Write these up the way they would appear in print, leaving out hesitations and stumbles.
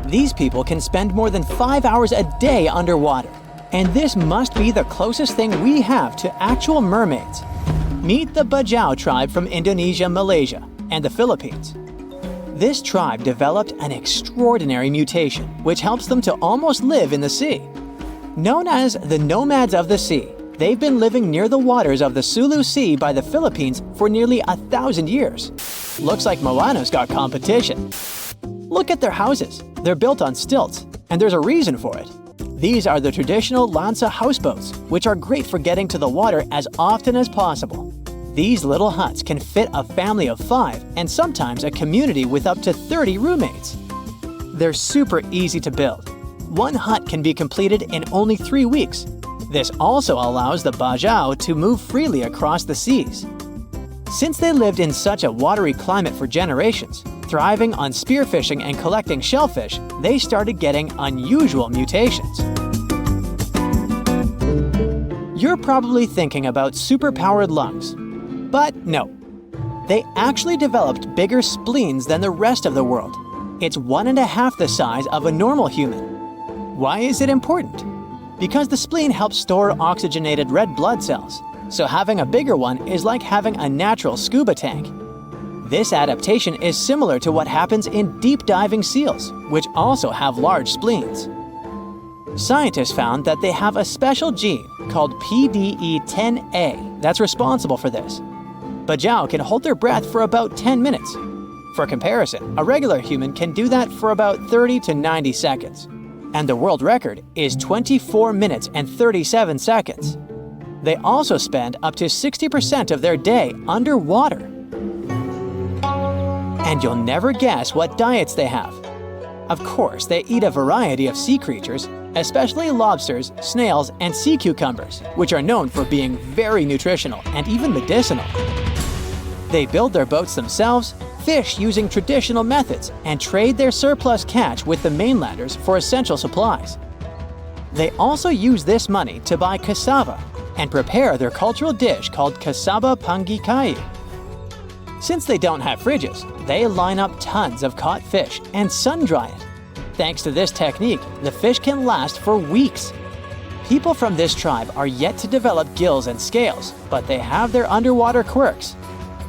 These people can spend more than 5 hours a day underwater. And this must be the closest thing we have to actual mermaids. Meet the Bajau tribe from Indonesia, Malaysia, and the Philippines. This tribe developed an extraordinary mutation which helps them to almost live in the sea. Known as the nomads of the sea, they've been living near the waters of the Sulu Sea by the Philippines for nearly 1,000 years. Looks like Moana's got competition. Look at their houses. They're built on stilts, and there's a reason for it. These are the traditional lansa houseboats, which are great for getting to the water as often as possible. These little huts can fit a family of 5 and sometimes a community with up to 30 roommates. They're super easy to build. One hut can be completed in only 3 weeks. This also allows the Bajau to move freely across the seas. Since they lived in such a watery climate for generations, thriving on spearfishing and collecting shellfish, they started getting unusual mutations. You're probably thinking about superpowered lungs. But no. They actually developed bigger spleens than the rest of the world. It's 1.5 the size of a normal human. Why is it important? Because the spleen helps store oxygenated red blood cells, so having a bigger one is like having a natural scuba tank. This adaptation is similar to what happens in deep diving seals, which also have large spleens. Scientists found that they have a special gene called PDE10A that's responsible for this. Bajau can hold their breath for about 10 minutes. For comparison, a regular human can do that for about 30 to 90 seconds. And the world record is 24 minutes and 37 seconds. They also spend up to 60% of their day underwater. And you'll never guess what diets they have. Of course, they eat a variety of sea creatures, especially lobsters, snails, and sea cucumbers, which are known for being very nutritional and even medicinal. They build their boats themselves, fish using traditional methods, and trade their surplus catch with the mainlanders for essential supplies. They also use this money to buy cassava and prepare their cultural dish called cassava panggikayu. Since they don't have fridges, they line up tons of caught fish and sun-dry it. Thanks to this technique, the fish can last for weeks. People from this tribe are yet to develop gills and scales, but they have their underwater quirks.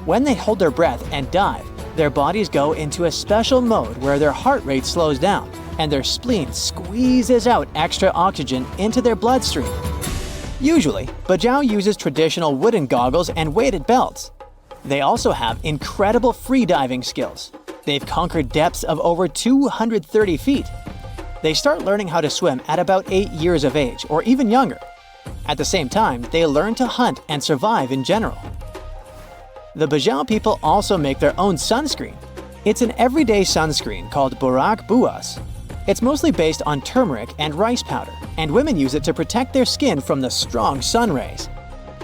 When they hold their breath and dive, their bodies go into a special mode where their heart rate slows down and their spleen squeezes out extra oxygen into their bloodstream. Usually, Bajau uses traditional wooden goggles and weighted belts. They also have incredible freediving skills. They've conquered depths of over 230 feet. They start learning how to swim at about 8 years of age or even younger. At the same time, they learn to hunt and survive in general. The Bajau people also make their own sunscreen. It's an everyday sunscreen called Borak Buas. It's mostly based on turmeric and rice powder, and women use it to protect their skin from the strong sun rays.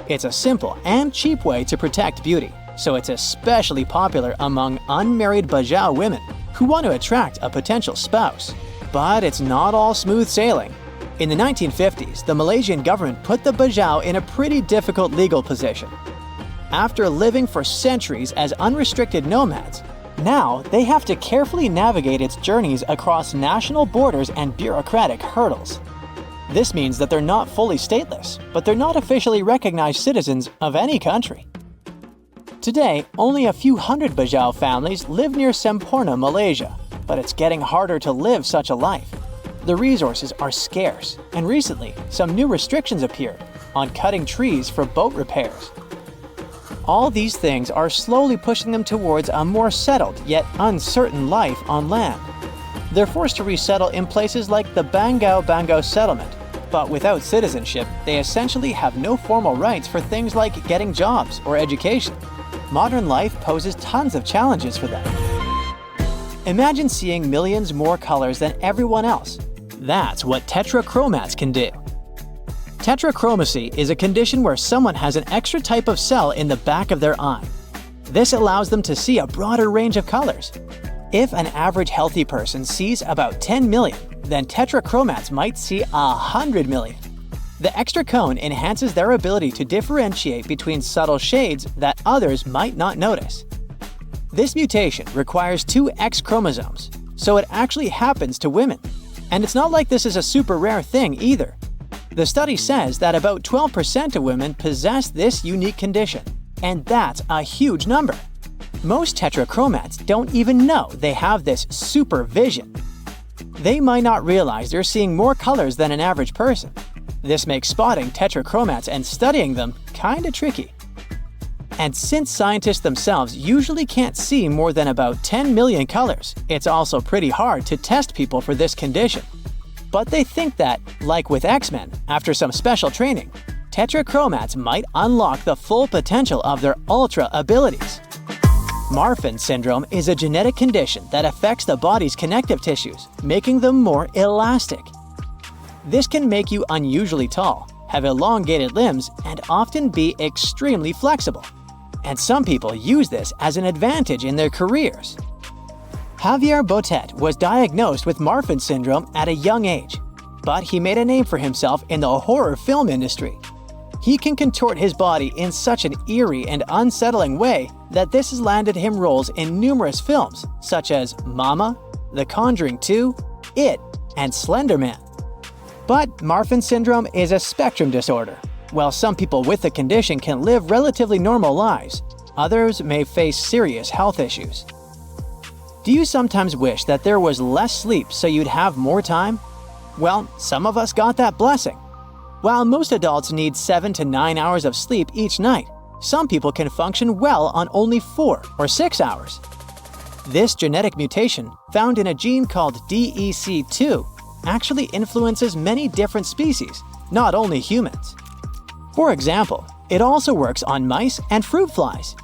It's a simple and cheap way to protect beauty, so it's especially popular among unmarried Bajau women who want to attract a potential spouse. But it's not all smooth sailing. In the 1950s, the Malaysian government put the Bajau in a pretty difficult legal position. After living for centuries as unrestricted nomads, now they have to carefully navigate its journeys across national borders and bureaucratic hurdles. This means that they're not fully stateless, but they're not officially recognized citizens of any country. Today, only a few hundred Bajau families live near Semporna, Malaysia, but it's getting harder to live such a life. The resources are scarce, and recently, some new restrictions appeared on cutting trees for boat repairs. All these things are slowly pushing them towards a more settled yet uncertain life on land. They're forced to resettle in places like the Bangau settlement, but without citizenship, they essentially have no formal rights for things like getting jobs or education. Modern life poses tons of challenges for them. Imagine seeing millions more colors than everyone else. That's what tetrachromats can do. Tetrachromacy is a condition where someone has an extra type of cell in the back of their eye. This allows them to see a broader range of colors. If an average healthy person sees about 10 million, then tetrachromats might see 100 million. The extra cone enhances their ability to differentiate between subtle shades that others might not notice. This mutation requires 2 X chromosomes, so it actually happens to women. And it's not like this is a super rare thing either. The study says that about 12% of women possess this unique condition, and that's a huge number. Most tetrachromats don't even know they have this super vision. They might not realize they're seeing more colors than an average person. This makes spotting tetrachromats and studying them kinda tricky. And since scientists themselves usually can't see more than about 10 million colors, it's also pretty hard to test people for this condition. But they think that, like with X-Men, after some special training, tetrachromats might unlock the full potential of their ultra abilities. Marfan syndrome is a genetic condition that affects the body's connective tissues, making them more elastic. This can make you unusually tall, have elongated limbs, and often be extremely flexible. And some people use this as an advantage in their careers. Javier Botet was diagnosed with Marfan syndrome at a young age, but he made a name for himself in the horror film industry. He can contort his body in such an eerie and unsettling way that this has landed him roles in numerous films such as Mama, The Conjuring 2, It, and Slender Man. But Marfan syndrome is a spectrum disorder. While some people with the condition can live relatively normal lives, others may face serious health issues. Do you sometimes wish that there was less sleep so you'd have more time? Well, some of us got that blessing. While most adults need 7 to 9 hours of sleep each night, some people can function well on only 4 or 6 hours. This genetic mutation, found in a gene called DEC2, actually influences many different species, not only humans. For example, it also works on mice and fruit flies.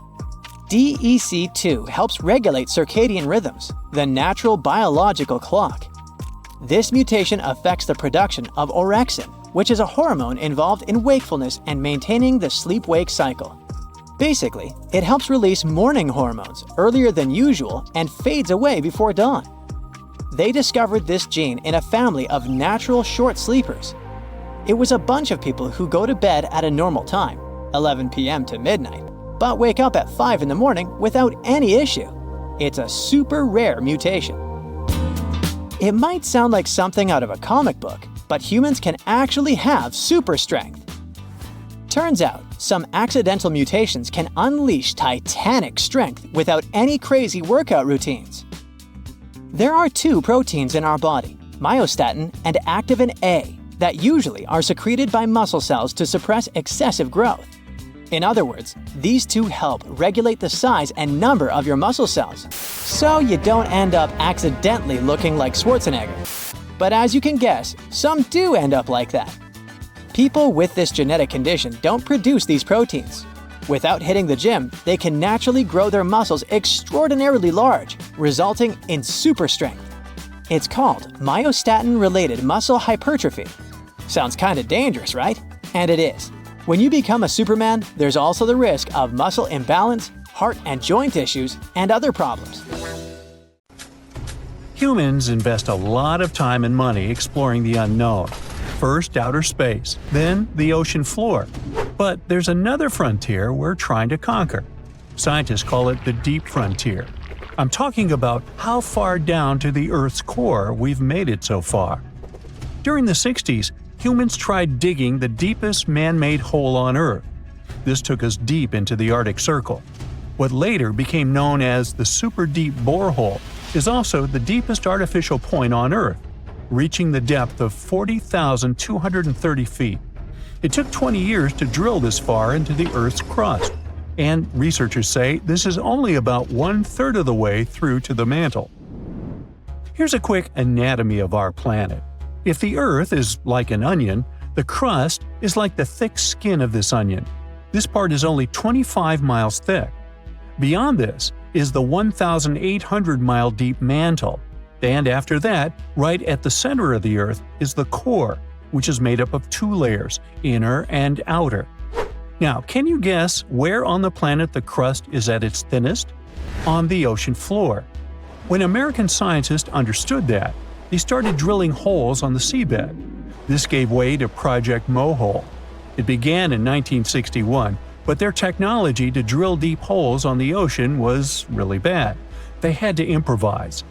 DEC2 helps regulate circadian rhythms, the natural biological clock. This mutation affects the production of orexin, which is a hormone involved in wakefulness and maintaining the sleep-wake cycle. Basically, it helps release morning hormones earlier than usual and fades away before dawn. They discovered this gene in a family of natural short sleepers. It was a bunch of people who go to bed at a normal time, 11 p.m. to midnight, but wake up at 5 in the morning without any issue. It's a super rare mutation. It might sound like something out of a comic book, but humans can actually have super strength. Turns out, some accidental mutations can unleash titanic strength without any crazy workout routines. There are 2 proteins in our body, myostatin and activin A, that usually are secreted by muscle cells to suppress excessive growth. In other words, these 2 help regulate the size and number of your muscle cells, so you don't end up accidentally looking like Schwarzenegger. But as you can guess, some do end up like that. People with this genetic condition don't produce these proteins. Without hitting the gym, they can naturally grow their muscles extraordinarily large, resulting in super strength. It's called myostatin-related muscle hypertrophy. Sounds kinda dangerous, right? And it is. When you become a Superman, there's also the risk of muscle imbalance, heart and joint issues, and other problems. Humans invest a lot of time and money exploring the unknown. First outer space, then the ocean floor. But there's another frontier we're trying to conquer. Scientists call it the deep frontier. I'm talking about how far down to the Earth's core we've made it so far. During the 60s, humans tried digging the deepest man-made hole on Earth. This took us deep into the Arctic Circle. What later became known as the super deep borehole is also the deepest artificial point on Earth, reaching the depth of 40,230 feet. It took 20 years to drill this far into the Earth's crust, and researchers say this is only about 1/3 of the way through to the mantle. Here's a quick anatomy of our planet. If the Earth is like an onion, the crust is like the thick skin of this onion. This part is only 25 miles thick. Beyond this is the 1,800-mile deep mantle. And after that, right at the center of the Earth is the core, which is made up of 2 layers, inner and outer. Now, can you guess where on the planet the crust is at its thinnest? On the ocean floor. When American scientists understood that, they started drilling holes on the seabed. This gave way to Project Mohole. It began in 1961, but their technology to drill deep holes on the ocean was really bad. They had to improvise.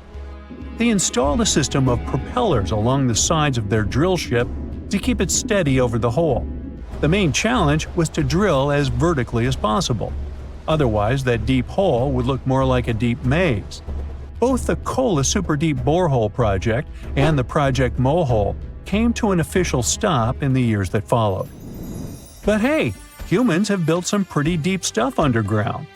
They installed a system of propellers along the sides of their drill ship to keep it steady over the hole. The main challenge was to drill as vertically as possible. Otherwise, that deep hole would look more like a deep maze. Both the Kola Super Deep Borehole project and the Project Mohole came to an official stop in the years that followed. But hey, humans have built some pretty deep stuff underground.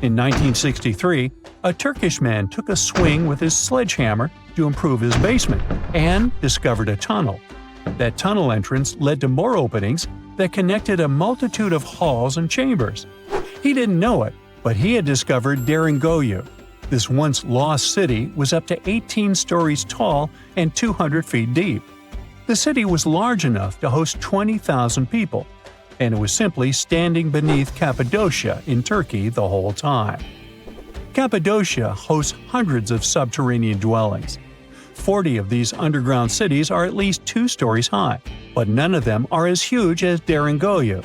In 1963, a Turkish man took a swing with his sledgehammer to improve his basement and discovered a tunnel. That tunnel entrance led to more openings that connected a multitude of halls and chambers. He didn't know it, but he had discovered Deringoyu. This once lost city was up to 18 stories tall and 200 feet deep. The city was large enough to host 20,000 people, and it was simply standing beneath Cappadocia in Turkey the whole time. Cappadocia hosts hundreds of subterranean dwellings. 40 of these underground cities are at least 2 stories high, but none of them are as huge as Deringoyu.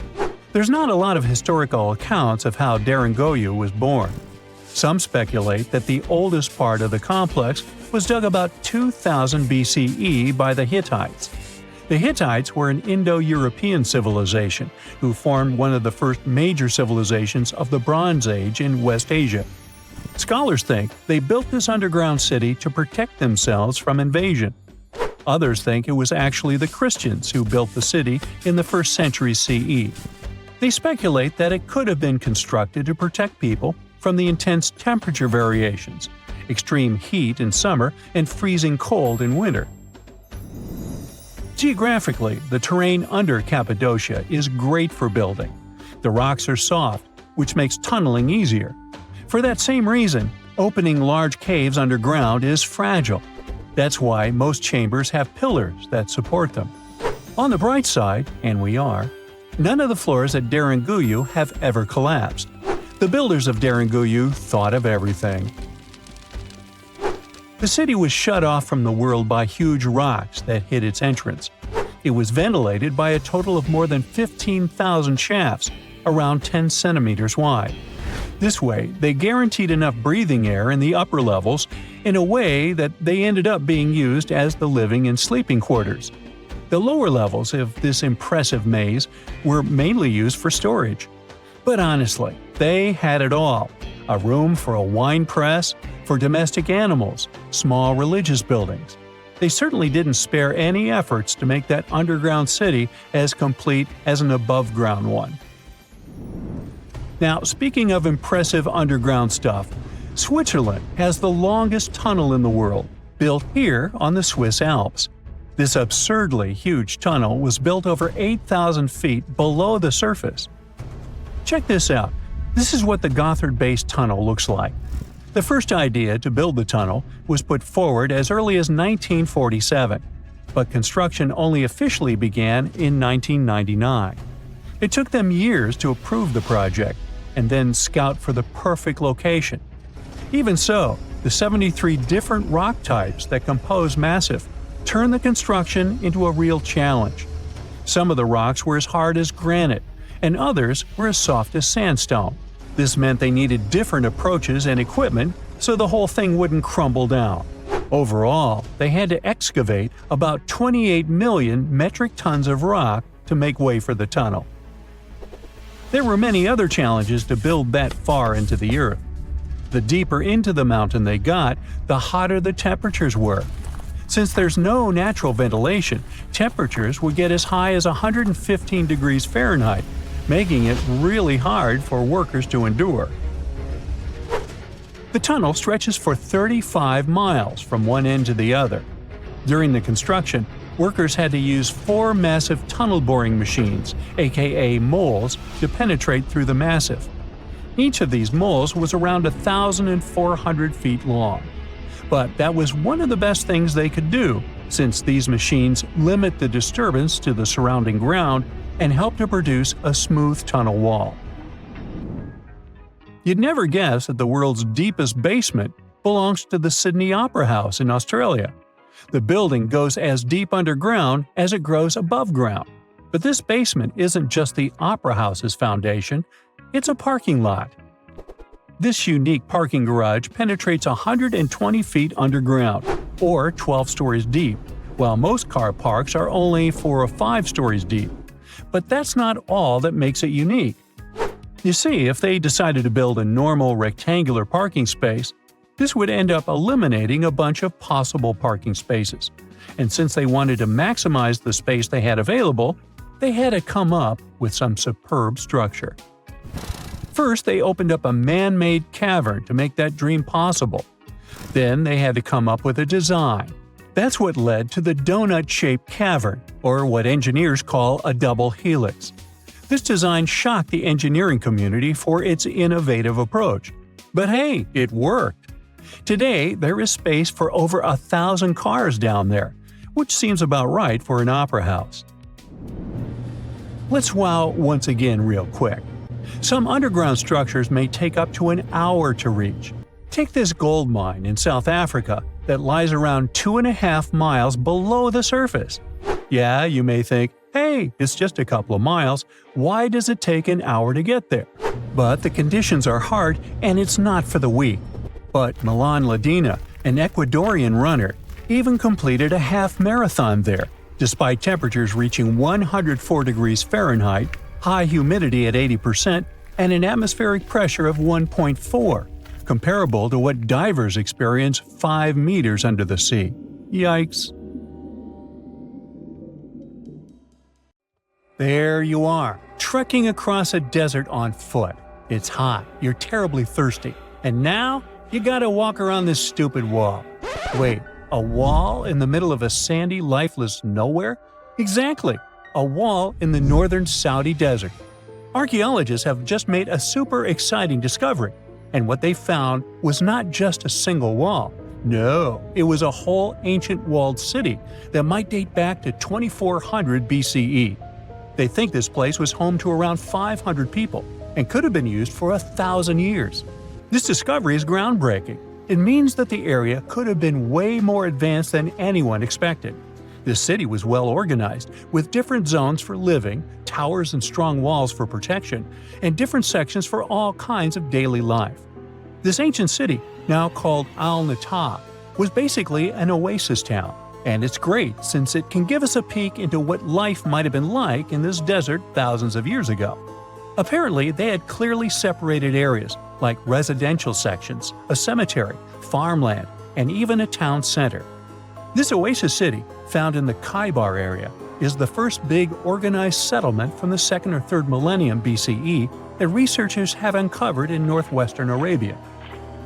There's not a lot of historical accounts of how Deringoyu was born. Some speculate that the oldest part of the complex was dug about 2000 BCE by the Hittites. The Hittites were an Indo-European civilization who formed one of the first major civilizations of the Bronze Age in West Asia. Scholars think they built this underground city to protect themselves from invasion. Others think it was actually the Christians who built the city in the 1st century CE. They speculate that it could have been constructed to protect people from the intense temperature variations, extreme heat in summer and freezing cold in winter. Geographically, the terrain under Cappadocia is great for building. The rocks are soft, which makes tunneling easier. For that same reason, opening large caves underground is fragile. That's why most chambers have pillars that support them. On the bright side, and we are, none of the floors at Deringoyu have ever collapsed. The builders of Deringoyu thought of everything. The city was shut off from the world by huge rocks that hid its entrance. It was ventilated by a total of more than 15,000 shafts, around 10 centimeters wide. This way, they guaranteed enough breathing air in the upper levels in a way that they ended up being used as the living and sleeping quarters. The lower levels of this impressive maze were mainly used for storage. But honestly, they had it all: a room for a wine press, for domestic animals, small religious buildings. They certainly didn't spare any efforts to make that underground city as complete as an above-ground one. Now, speaking of impressive underground stuff, Switzerland has the longest tunnel in the world, built here on the Swiss Alps. This absurdly huge tunnel was built over 8,000 feet below the surface. Check this out. This is what the Gotthard-based tunnel looks like. The first idea to build the tunnel was put forward as early as 1947, but construction only officially began in 1999. It took them years to approve the project and then scout for the perfect location. Even so, the 73 different rock types that compose Massif turned the construction into a real challenge. Some of the rocks were as hard as granite, and others were as soft as sandstone. This meant they needed different approaches and equipment so the whole thing wouldn't crumble down. Overall, they had to excavate about 28 million metric tons of rock to make way for the tunnel. There were many other challenges to build that far into the earth. The deeper into the mountain they got, the hotter the temperatures were. Since there's no natural ventilation, temperatures would get as high as 115 degrees Fahrenheit, making it really hard for workers to endure. The tunnel stretches for 35 miles from one end to the other. During the construction, workers had to use 4 massive tunnel boring machines, aka moles, to penetrate through the massif. Each of these moles was around 1,400 feet long. But that was one of the best things they could do, since these machines limit the disturbance to the surrounding ground and help to produce a smooth tunnel wall. You'd never guess that the world's deepest basement belongs to the Sydney Opera House in Australia. The building goes as deep underground as it grows above ground. But this basement isn't just the Opera House's foundation, it's a parking lot. This unique parking garage penetrates 120 feet underground, or 12 stories deep, while most car parks are only 4 or 5 stories deep. But that's not all that makes it unique. You see, if they decided to build a normal rectangular parking space, this would end up eliminating a bunch of possible parking spaces. And since they wanted to maximize the space they had available, they had to come up with some superb structure. First, they opened up a man-made cavern to make that dream possible. Then they had to come up with a design. That's what led to the donut-shaped cavern, or what engineers call a double helix. This design shocked the engineering community for its innovative approach. But hey, it worked! Today, there is space for over 1,000 cars down there, which seems about right for an opera house. Let's wow once again real quick. Some underground structures may take up to an hour to reach. Take this gold mine in South Africa that lies around 2.5 miles below the surface. Yeah, you may think, hey, it's just a couple of miles, why does it take an hour to get there? But the conditions are hard and it's not for the weak. But Milan Ladina, an Ecuadorian runner, even completed a half marathon there, despite temperatures reaching 104 degrees Fahrenheit, high humidity at 80%, and an atmospheric pressure of 1.4, comparable to what divers experience 5 meters under the sea. Yikes. There you are, trekking across a desert on foot. It's hot, you're terribly thirsty, and now you gotta walk around this stupid wall. Wait, a wall in the middle of a sandy, lifeless nowhere? Exactly, a wall in the northern Saudi desert. Archaeologists have just made a super exciting discovery, and what they found was not just a single wall. No, it was a whole ancient walled city that might date back to 2400 BCE. They think this place was home to around 500 people and could have been used for 1,000 years. This discovery is groundbreaking. It means that the area could have been way more advanced than anyone expected. The city was well organized, with different zones for living, towers and strong walls for protection, and different sections for all kinds of daily life. This ancient city, now called Al-Natab, was basically an oasis town, and it's great since it can give us a peek into what life might have been like in this desert thousands of years ago. Apparently, they had clearly separated areas, like residential sections, a cemetery, farmland, and even a town center. This oasis city, found in the Khaybar area, is the first big organized settlement from the 2nd or 3rd millennium BCE that researchers have uncovered in northwestern Arabia.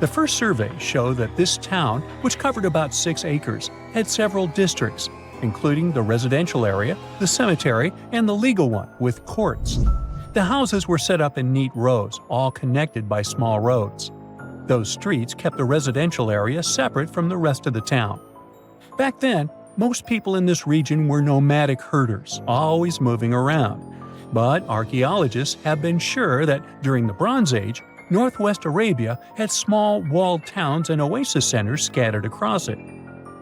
The first surveys show that this town, which covered about 6 acres, had several districts, including the residential area, the cemetery, and the legal one, with courts. The houses were set up in neat rows, all connected by small roads. Those streets kept the residential area separate from the rest of the town. Back then, most people in this region were nomadic herders, always moving around. But archaeologists have been sure that during the Bronze Age, northwest Arabia had small walled towns and oasis centers scattered across it.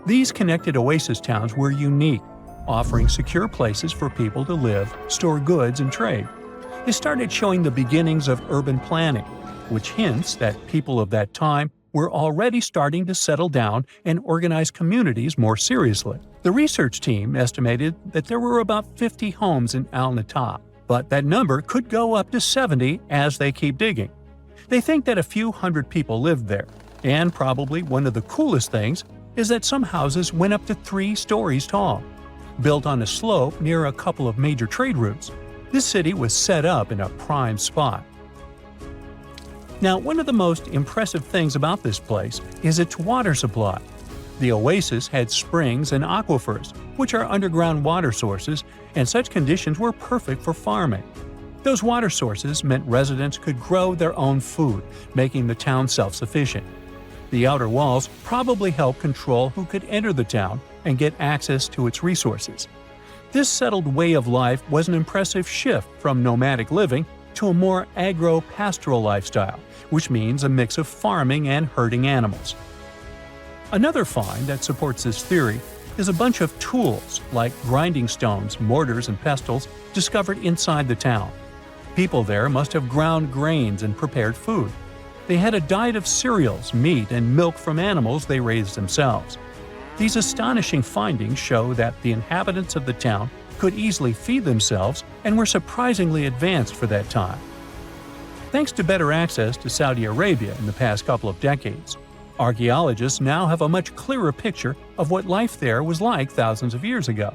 These connected oasis towns were unique, offering secure places for people to live, store goods, and trade. They started showing the beginnings of urban planning, which hints that people of that time were already starting to settle down and organize communities more seriously. The research team estimated that there were about 50 homes in Al-Natab, but that number could go up to 70 as they keep digging. They think that a few hundred people lived there, and probably one of the coolest things is that some houses went up to 3 stories tall. Built on a slope near a couple of major trade routes, this city was set up in a prime spot. Now, one of the most impressive things about this place is its water supply. The oasis had springs and aquifers, which are underground water sources, and such conditions were perfect for farming. Those water sources meant residents could grow their own food, making the town self-sufficient. The outer walls probably helped control who could enter the town and get access to its resources. This settled way of life was an impressive shift from nomadic living to a more agro-pastoral lifestyle, which means a mix of farming and herding animals. Another find that supports this theory is a bunch of tools like grinding stones, mortars, and pestles discovered inside the town. People there must have ground grains and prepared food. They had a diet of cereals, meat, and milk from animals they raised themselves. These astonishing findings show that the inhabitants of the town could easily feed themselves and were surprisingly advanced for that time. Thanks to better access to Saudi Arabia in the past couple of decades, archaeologists now have a much clearer picture of what life there was like thousands of years ago.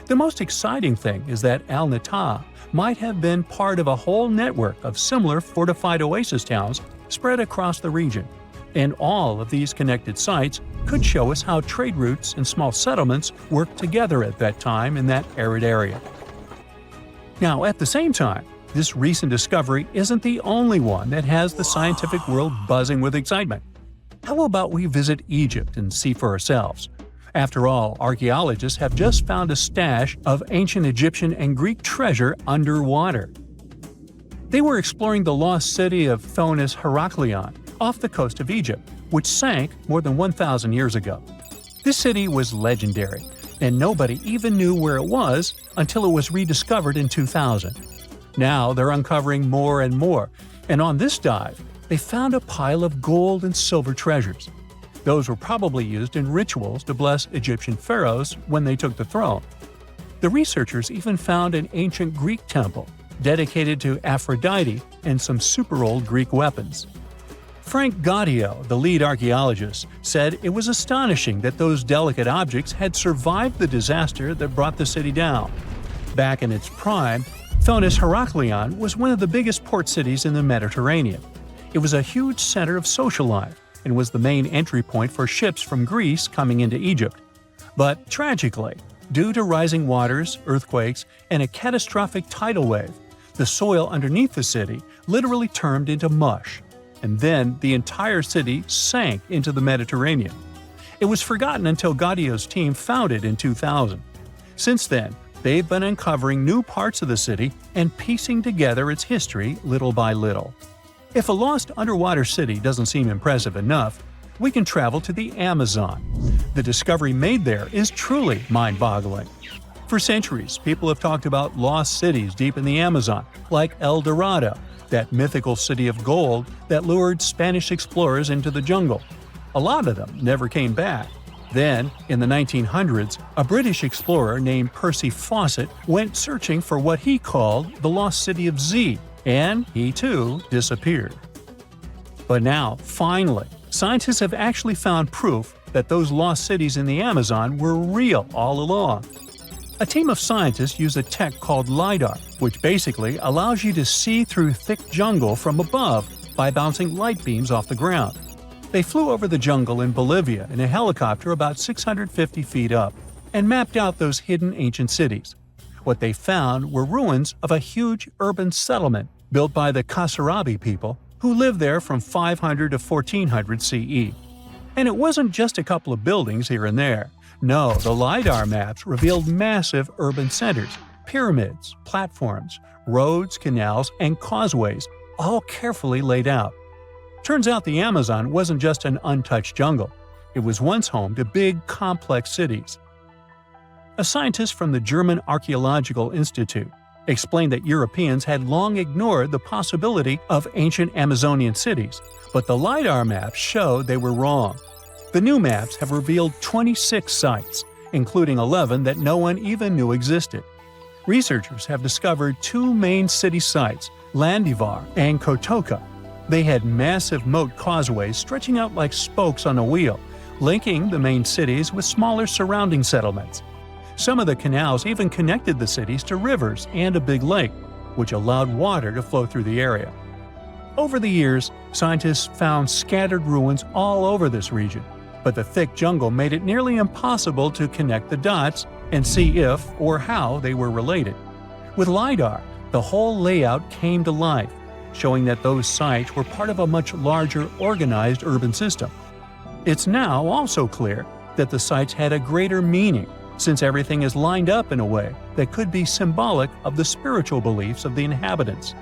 The most exciting thing is that Al-Nata might have been part of a whole network of similar fortified oasis towns spread across the region, and all of these connected sites could show us how trade routes and small settlements worked together at that time in that arid area. Now, at the same time, this recent discovery isn't the only one that has the scientific world buzzing with excitement. How about we visit Egypt and see for ourselves? After all, archaeologists have just found a stash of ancient Egyptian and Greek treasure underwater. They were exploring the lost city of Thonis Heraklion off the coast of Egypt, which sank more than 1,000 years ago. This city was legendary, and nobody even knew where it was until it was rediscovered in 2000. Now they're uncovering more and more, and on this dive, they found a pile of gold and silver treasures. Those were probably used in rituals to bless Egyptian pharaohs when they took the throne. The researchers even found an ancient Greek temple dedicated to Aphrodite and some super old Greek weapons. Frank Gaudio, the lead archaeologist, said it was astonishing that those delicate objects had survived the disaster that brought the city down. Back in its prime, Thonis Heraklion was one of the biggest port cities in the Mediterranean. It was a huge center of social life and was the main entry point for ships from Greece coming into Egypt. But tragically, due to rising waters, earthquakes, and a catastrophic tidal wave, the soil underneath the city literally turned into mush, and then the entire city sank into the Mediterranean. It was forgotten until Gaudio's team found it in 2000. Since then, they've been uncovering new parts of the city and piecing together its history little by little. If a lost underwater city doesn't seem impressive enough, we can travel to the Amazon. The discovery made there is truly mind-boggling. For centuries, people have talked about lost cities deep in the Amazon, like El Dorado, that mythical city of gold that lured Spanish explorers into the jungle. A lot of them never came back. Then, in the 1900s, a British explorer named Percy Fawcett went searching for what he called the lost city of Z, and he too disappeared. But now, finally, scientists have actually found proof that those lost cities in the Amazon were real all along. A team of scientists use a tech called LiDAR, which basically allows you to see through thick jungle from above by bouncing light beams off the ground. They flew over the jungle in Bolivia in a helicopter about 650 feet up and mapped out those hidden ancient cities. What they found were ruins of a huge urban settlement built by the Kasarabi people who lived there from 500 to 1400 CE. And it wasn't just a couple of buildings here and there. No, the LiDAR maps revealed massive urban centers, pyramids, platforms, roads, canals, and causeways, all carefully laid out. Turns out the Amazon wasn't just an untouched jungle. It was once home to big, complex cities. A scientist from the German Archaeological Institute explained that Europeans had long ignored the possibility of ancient Amazonian cities, but the LiDAR maps showed they were wrong. The new maps have revealed 26 sites, including 11 that no one even knew existed. Researchers have discovered two main city sites, Landivar and Kotoka. They had massive moat causeways stretching out like spokes on a wheel, linking the main cities with smaller surrounding settlements. Some of the canals even connected the cities to rivers and a big lake, which allowed water to flow through the area. Over the years, scientists found scattered ruins all over this region, but the thick jungle made it nearly impossible to connect the dots and see if or how they were related. With LiDAR, the whole layout came to life, showing that those sites were part of a much larger organized urban system. It's now also clear that the sites had a greater meaning, since everything is lined up in a way that could be symbolic of the spiritual beliefs of the inhabitants.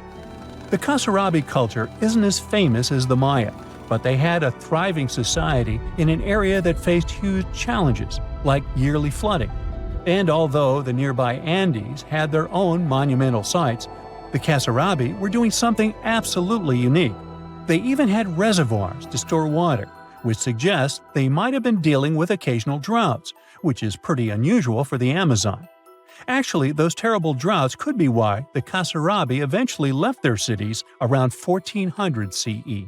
The Kasarabi culture isn't as famous as the Maya, but they had a thriving society in an area that faced huge challenges, like yearly flooding. And although the nearby Andes had their own monumental sites, the Kasarabi were doing something absolutely unique. They even had reservoirs to store water, which suggests they might have been dealing with occasional droughts, which is pretty unusual for the Amazon. Actually, those terrible droughts could be why the Kasarabi eventually left their cities around 1400 CE.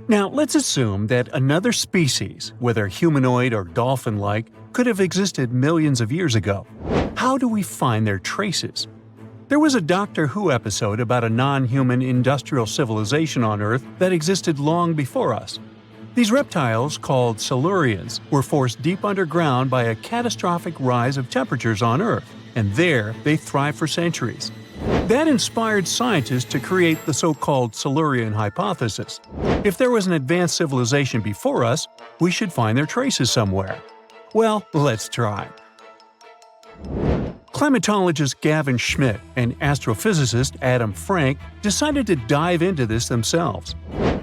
Now, let's assume that another species, whether humanoid or dolphin-like, could have existed millions of years ago. How do we find their traces? There was a Doctor Who episode about a non-human industrial civilization on Earth that existed long before us. These reptiles, called Silurians, were forced deep underground by a catastrophic rise of temperatures on Earth, and there they thrived for centuries. That inspired scientists to create the so-called Silurian hypothesis. If there was an advanced civilization before us, we should find their traces somewhere. Well, let's try. Climatologist Gavin Schmidt and astrophysicist Adam Frank decided to dive into this themselves.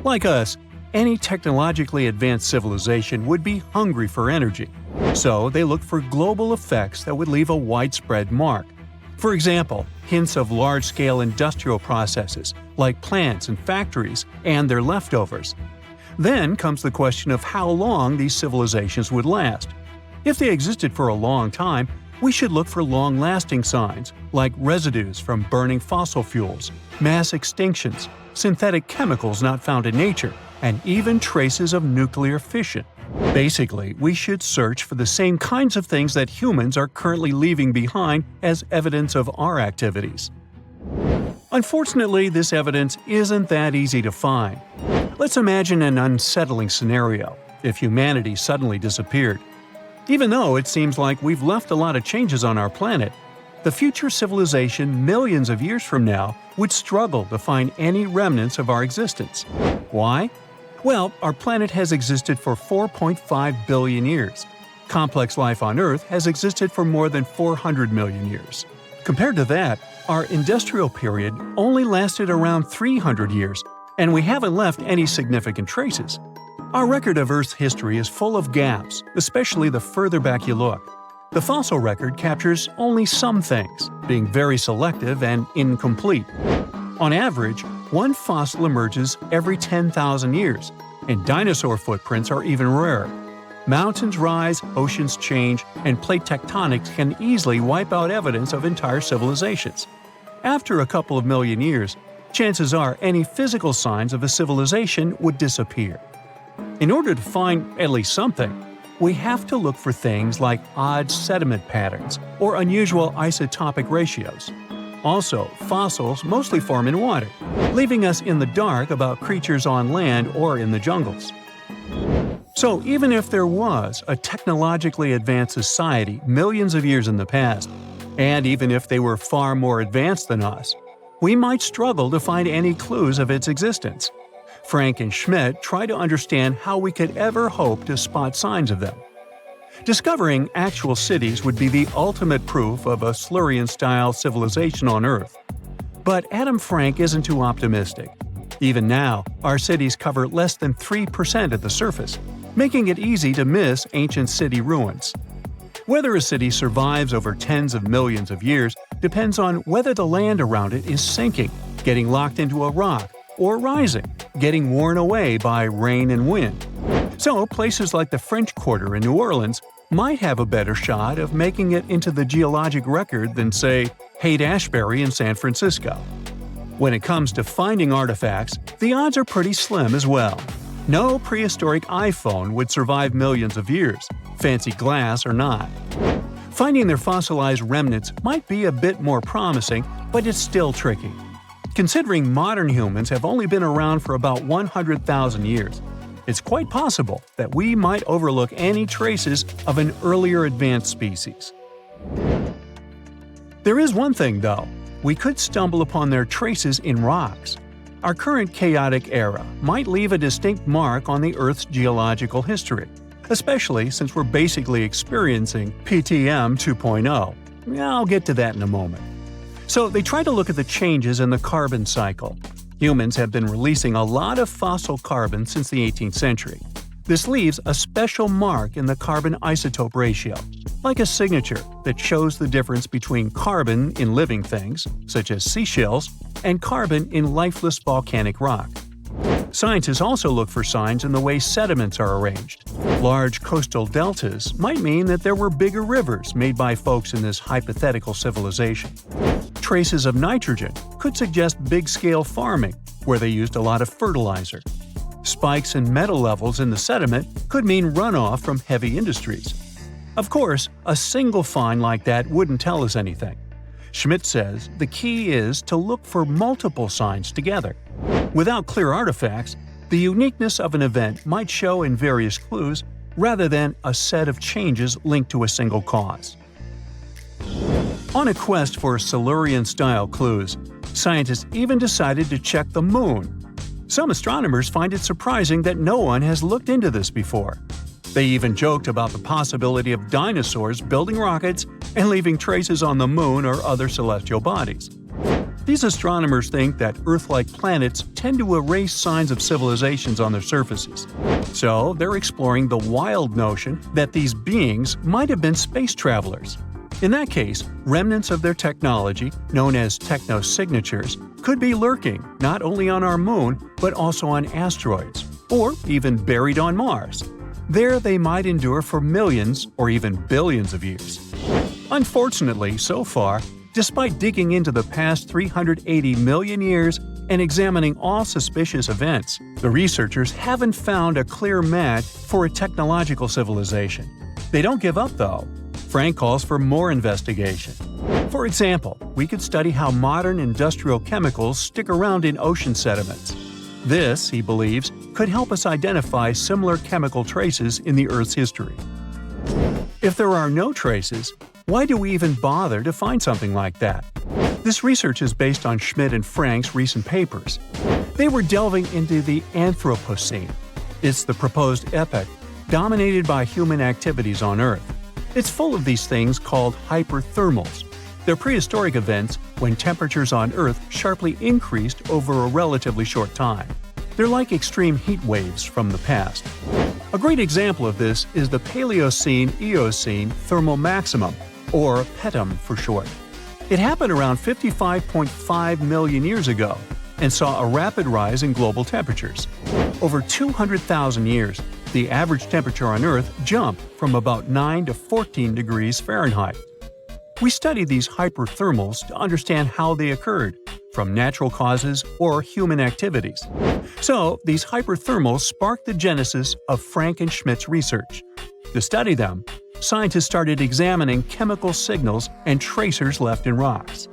Like us, any technologically advanced civilization would be hungry for energy, so they looked for global effects that would leave a widespread mark. For example, hints of large-scale industrial processes, like plants and factories, and their leftovers. Then comes the question of how long these civilizations would last. If they existed for a long time, we should look for long-lasting signs, like residues from burning fossil fuels, mass extinctions, synthetic chemicals not found in nature, and even traces of nuclear fission. Basically, we should search for the same kinds of things that humans are currently leaving behind as evidence of our activities. Unfortunately, this evidence isn't that easy to find. Let's imagine an unsettling scenario if humanity suddenly disappeared. Even though it seems like we've left a lot of changes on our planet, the future civilization millions of years from now would struggle to find any remnants of our existence. Why? Well, our planet has existed for 4.5 billion years. Complex life on Earth has existed for more than 400 million years. Compared to that, our industrial period only lasted around 300 years, and we haven't left any significant traces. Our record of Earth's history is full of gaps, especially the further back you look. The fossil record captures only some things, being very selective and incomplete. On average, one fossil emerges every 10,000 years, and dinosaur footprints are even rarer. Mountains rise, oceans change, and plate tectonics can easily wipe out evidence of entire civilizations. After a couple of million years, chances are any physical signs of a civilization would disappear. In order to find at least something, we have to look for things like odd sediment patterns or unusual isotopic ratios. Also, fossils mostly form in water, leaving us in the dark about creatures on land or in the jungles. So even if there was a technologically advanced society millions of years in the past, and even if they were far more advanced than us, we might struggle to find any clues of its existence. Frank and Schmidt try to understand how we could ever hope to spot signs of them. Discovering actual cities would be the ultimate proof of a Silurian-style civilization on Earth. But Adam Frank isn't too optimistic. Even now, our cities cover less than 3% of the surface, making it easy to miss ancient city ruins. Whether a city survives over tens of millions of years depends on whether the land around it is sinking, getting locked into a rock, or rising, getting worn away by rain and wind. So places like the French Quarter in New Orleans might have a better shot of making it into the geologic record than, say, Haight-Ashbury in San Francisco. When it comes to finding artifacts, the odds are pretty slim as well. No prehistoric iPhone would survive millions of years, fancy glass or not. Finding their fossilized remnants might be a bit more promising, but it's still tricky. Considering modern humans have only been around for about 100,000 years, it's quite possible that we might overlook any traces of an earlier advanced species. There is one thing, though. We could stumble upon their traces in rocks. Our current chaotic era might leave a distinct mark on the Earth's geological history, especially since we're basically experiencing PTM 2.0. I'll get to that in a moment. So they try to look at the changes in the carbon cycle. Humans have been releasing a lot of fossil carbon since the 18th century. This leaves a special mark in the carbon isotope ratio, like a signature that shows the difference between carbon in living things, such as seashells, and carbon in lifeless volcanic rock. Scientists also look for signs in the way sediments are arranged. Large coastal deltas might mean that there were bigger rivers made by folks in this hypothetical civilization. Traces of nitrogen could suggest big-scale farming, where they used a lot of fertilizer. Spikes in metal levels in the sediment could mean runoff from heavy industries. Of course, a single find like that wouldn't tell us anything. Schmidt says the key is to look for multiple signs together. Without clear artifacts, the uniqueness of an event might show in various clues rather than a set of changes linked to a single cause. On a quest for Silurian-style clues, scientists even decided to check the Moon. Some astronomers find it surprising that no one has looked into this before. They even joked about the possibility of dinosaurs building rockets and leaving traces on the Moon or other celestial bodies. These astronomers think that Earth-like planets tend to erase signs of civilizations on their surfaces. So they're exploring the wild notion that these beings might have been space travelers. In that case, remnants of their technology, known as technosignatures, could be lurking not only on our Moon but also on asteroids, or even buried on Mars. There they might endure for millions or even billions of years. Unfortunately, so far, despite digging into the past 380 million years and examining all suspicious events, the researchers haven't found a clear match for a technological civilization. They don't give up, though. Frank calls for more investigation. For example, we could study how modern industrial chemicals stick around in ocean sediments. This, he believes, could help us identify similar chemical traces in the Earth's history. If there are no traces, why do we even bother to find something like that? This research is based on Schmidt and Frank's recent papers. They were delving into the Anthropocene. It's the proposed epoch, dominated by human activities on Earth. It's full of these things called hyperthermals. They're prehistoric events when temperatures on Earth sharply increased over a relatively short time. They're like extreme heat waves from the past. A great example of this is the Paleocene-Eocene thermal maximum, or PETM for short. It happened around 55.5 million years ago and saw a rapid rise in global temperatures. Over 200,000 years, the average temperature on Earth jumped from about 9 to 14 degrees Fahrenheit. We study these hyperthermals to understand how they occurred, from natural causes or human activities. So, these hyperthermals sparked the genesis of Frank and Schmidt's research. To study them, scientists started examining chemical signals and tracers left in rocks.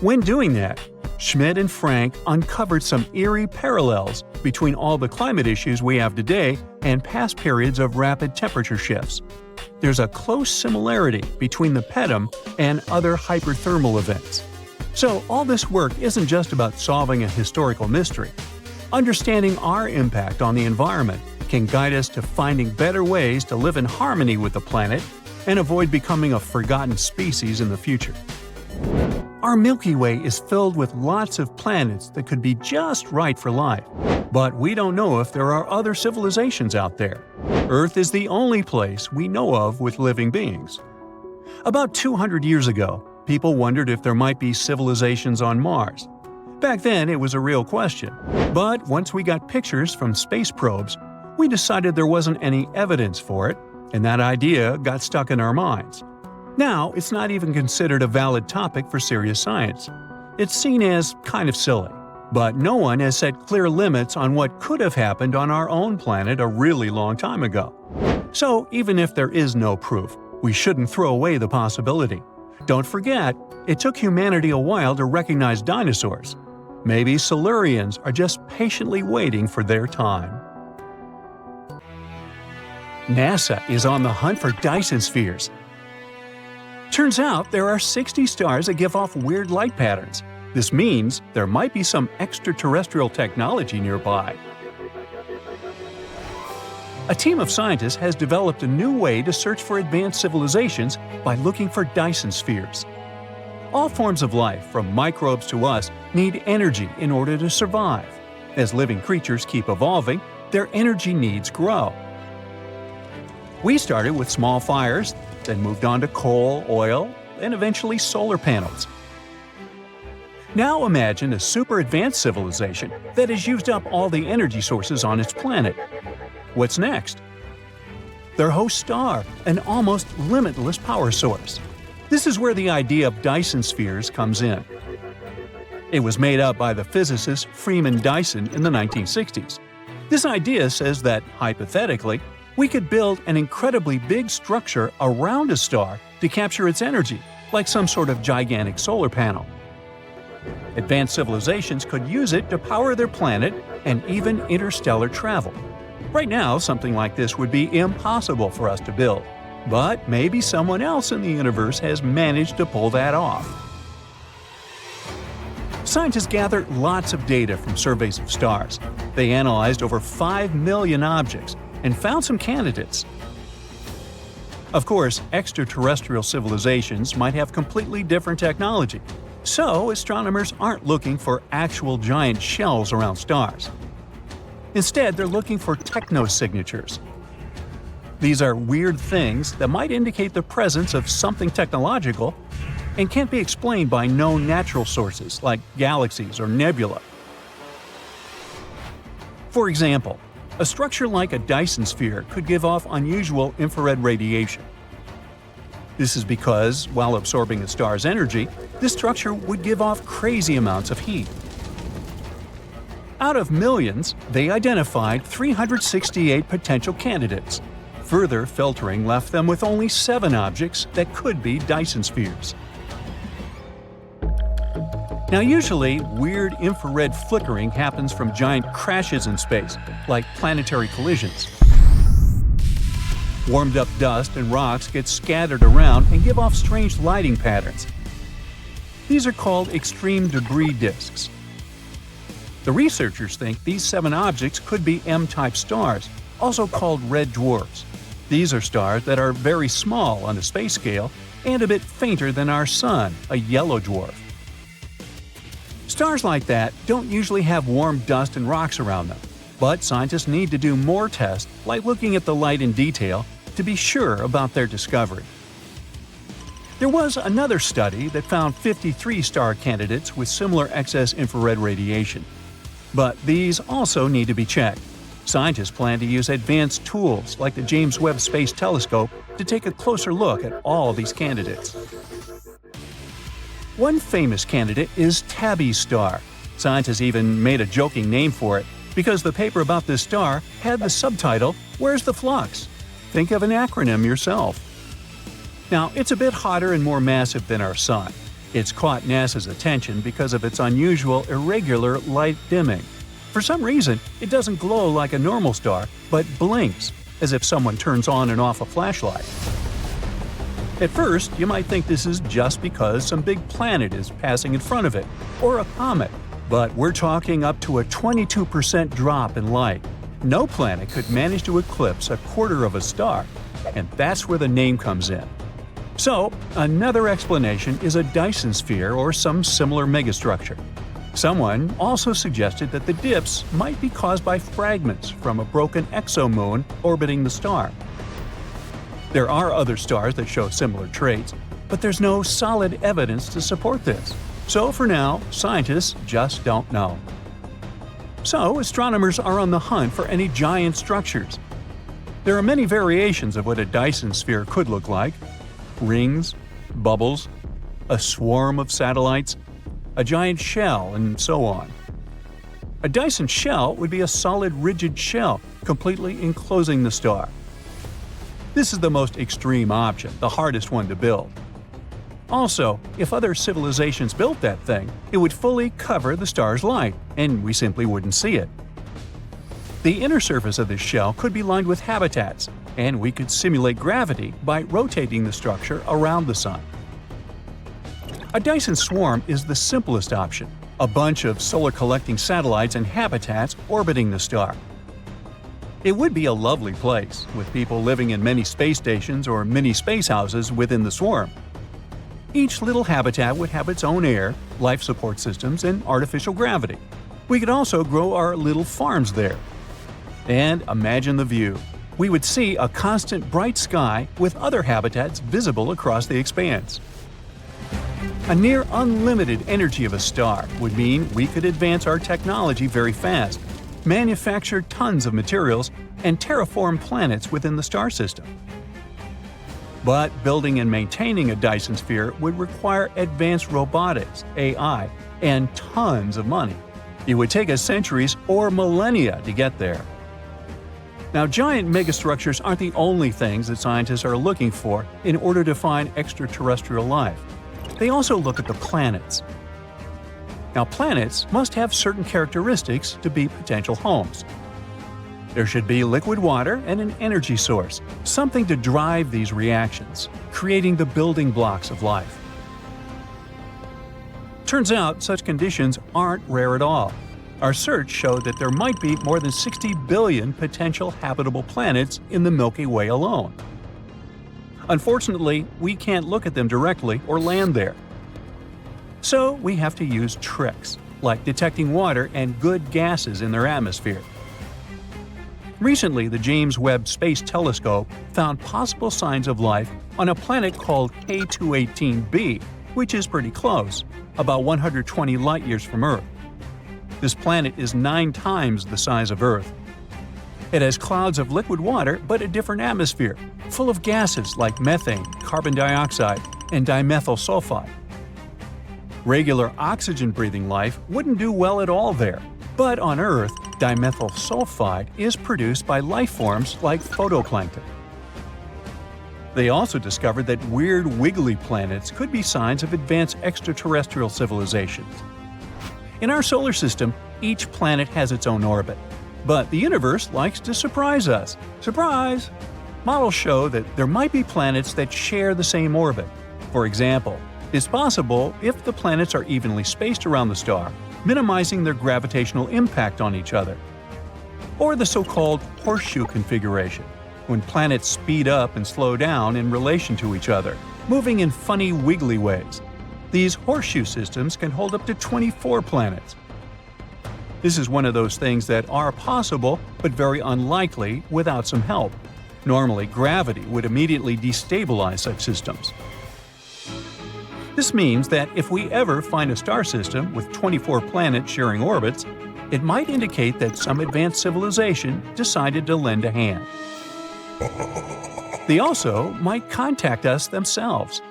When doing that, Schmidt and Frank uncovered some eerie parallels between all the climate issues we have today and past periods of rapid temperature shifts. There's a close similarity between the PETM and other hyperthermal events. So all this work isn't just about solving a historical mystery. Understanding our impact on the environment can guide us to finding better ways to live in harmony with the planet and avoid becoming a forgotten species in the future. Our Milky Way is filled with lots of planets that could be just right for life, but we don't know if there are other civilizations out there. Earth is the only place we know of with living beings. About 200 years ago, people wondered if there might be civilizations on Mars. Back then, it was a real question. But once we got pictures from space probes, we decided there wasn't any evidence for it, and that idea got stuck in our minds. Now, it's not even considered a valid topic for serious science. It's seen as kind of silly. But no one has set clear limits on what could have happened on our own planet a really long time ago. So, even if there is no proof, we shouldn't throw away the possibility. Don't forget, it took humanity a while to recognize dinosaurs. Maybe Silurians are just patiently waiting for their time. NASA is on the hunt for Dyson spheres. Turns out there are 60 stars that give off weird light patterns. This means there might be some extraterrestrial technology nearby. A team of scientists has developed a new way to search for advanced civilizations by looking for Dyson spheres. All forms of life, from microbes to us, need energy in order to survive. As living creatures keep evolving, their energy needs grow. We started with small fires, then moved on to coal, oil, and eventually solar panels. Now imagine a super advanced civilization that has used up all the energy sources on its planet. What's next? Their host star, an almost limitless power source. This is where the idea of Dyson spheres comes in. It was made up by the physicist Freeman Dyson in the 1960s. This idea says that, hypothetically, we could build an incredibly big structure around a star to capture its energy, like some sort of gigantic solar panel. Advanced civilizations could use it to power their planet and even interstellar travel. Right now, something like this would be impossible for us to build, but maybe someone else in the universe has managed to pull that off. Scientists gathered lots of data from surveys of stars. They analyzed over 5 million objects and found some candidates. Of course, extraterrestrial civilizations might have completely different technology, so astronomers aren't looking for actual giant shells around stars. Instead, they're looking for technosignatures. These are weird things that might indicate the presence of something technological and can't be explained by known natural sources like galaxies or nebula. For example, a structure like a Dyson sphere could give off unusual infrared radiation. This is because, while absorbing a star's energy, this structure would give off crazy amounts of heat. Out of millions, they identified 368 potential candidates. Further filtering left them with only 7 objects that could be Dyson spheres. Now, usually, weird infrared flickering happens from giant crashes in space, like planetary collisions. Warmed-up dust and rocks get scattered around and give off strange lighting patterns. These are called extreme debris disks. The researchers think these 7 objects could be M-type stars, also called red dwarfs. These are stars that are very small on the space scale and a bit fainter than our Sun, a yellow dwarf. Stars like that don't usually have warm dust and rocks around them, but scientists need to do more tests, like looking at the light in detail, to be sure about their discovery. There was another study that found 53 star candidates with similar excess infrared radiation. But these also need to be checked. Scientists plan to use advanced tools like the James Webb Space Telescope to take a closer look at all these candidates. One famous candidate is Tabby's star. Scientists even made a joking name for it because the paper about this star had the subtitle, "Where's the Flux?" Think of an acronym yourself. Now, it's a bit hotter and more massive than our Sun. It's caught NASA's attention because of its unusual, irregular light dimming. For some reason, it doesn't glow like a normal star, but blinks, as if someone turns on and off a flashlight. At first, you might think this is just because some big planet is passing in front of it, or a comet, but we're talking up to a 22% drop in light. No planet could manage to eclipse a quarter of a star, and that's where the name comes in. So, another explanation is a Dyson sphere or some similar megastructure. Someone also suggested that the dips might be caused by fragments from a broken exomoon orbiting the star. There are other stars that show similar traits, but there's no solid evidence to support this. So for now, scientists just don't know. So astronomers are on the hunt for any giant structures. There are many variations of what a Dyson sphere could look like: rings, bubbles, a swarm of satellites, a giant shell, and so on. A Dyson shell would be a solid, rigid shell completely enclosing the star. This is the most extreme option, the hardest one to build. Also, if other civilizations built that thing, it would fully cover the star's light, and we simply wouldn't see it. The inner surface of this shell could be lined with habitats, and we could simulate gravity by rotating the structure around the Sun. A Dyson swarm is the simplest option, a bunch of solar-collecting satellites and habitats orbiting the star. It would be a lovely place, with people living in many space stations or mini space houses within the swarm. Each little habitat would have its own air, life support systems, and artificial gravity. We could also grow our little farms there. And imagine the view. We would see a constant bright sky with other habitats visible across the expanse. A near unlimited energy of a star would mean we could advance our technology very fast, manufacture tons of materials, and terraform planets within the star system. But building and maintaining a Dyson sphere would require advanced robotics, AI, and tons of money. It would take us centuries or millennia to get there. Now, giant megastructures aren't the only things that scientists are looking for in order to find extraterrestrial life. They also look at the planets. Now, planets must have certain characteristics to be potential homes. There should be liquid water and an energy source, something to drive these reactions, creating the building blocks of life. Turns out such conditions aren't rare at all. Our search showed that there might be more than 60 billion potential habitable planets in the Milky Way alone. Unfortunately, we can't look at them directly or land there. So we have to use tricks, like detecting water and good gases in their atmosphere. Recently, the James Webb Space Telescope found possible signs of life on a planet called K218b, which is pretty close, about 120 light-years from Earth. This planet is 9 times the size of Earth. It has clouds of liquid water but a different atmosphere, full of gases like methane, carbon dioxide, and dimethyl sulfide. Regular oxygen-breathing life wouldn't do well at all there, but on Earth, dimethyl sulfide is produced by life forms like phytoplankton. They also discovered that weird wiggly planets could be signs of advanced extraterrestrial civilizations. In our solar system, each planet has its own orbit. But the universe likes to surprise us. Surprise! Models show that there might be planets that share the same orbit. For example, it's possible if the planets are evenly spaced around the star, minimizing their gravitational impact on each other. Or the so-called horseshoe configuration, when planets speed up and slow down in relation to each other, moving in funny wiggly ways. These horseshoe systems can hold up to 24 planets. This is one of those things that are possible, but very unlikely without some help. Normally, gravity would immediately destabilize such systems. This means that if we ever find a star system with 24 planets sharing orbits, it might indicate that some advanced civilization decided to lend a hand. They also might contact us themselves.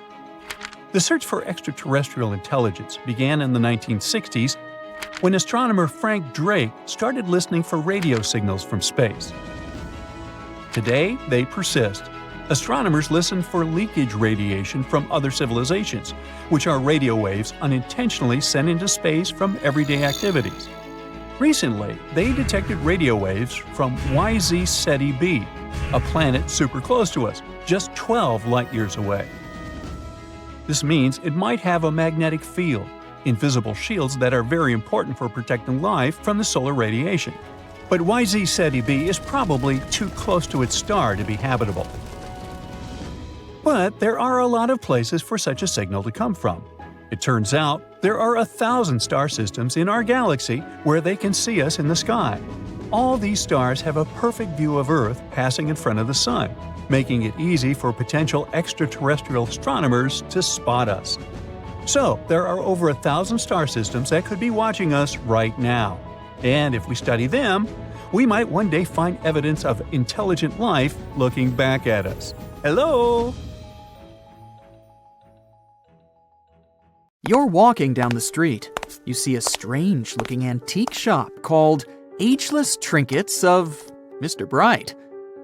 The search for extraterrestrial intelligence began in the 1960s when astronomer Frank Drake started listening for radio signals from space. Today, they persist. Astronomers listen for leakage radiation from other civilizations, which are radio waves unintentionally sent into space from everyday activities. Recently, they detected radio waves from YZ Ceti b, a planet super close to us, just 12 light-years away. This means it might have a magnetic field, invisible shields that are very important for protecting life from the solar radiation. But YZ Ceti b is probably too close to its star to be habitable. But there are a lot of places for such a signal to come from. It turns out there are 1,000 star systems in our galaxy where they can see us in the sky. All these stars have a perfect view of Earth passing in front of the Sun, making it easy for potential extraterrestrial astronomers to spot us. So, there are over 1,000 star systems that could be watching us right now. And if we study them, we might one day find evidence of intelligent life looking back at us. Hello! You're walking down the street. You see a strange-looking antique shop called Ageless Trinkets of Mr. Bright.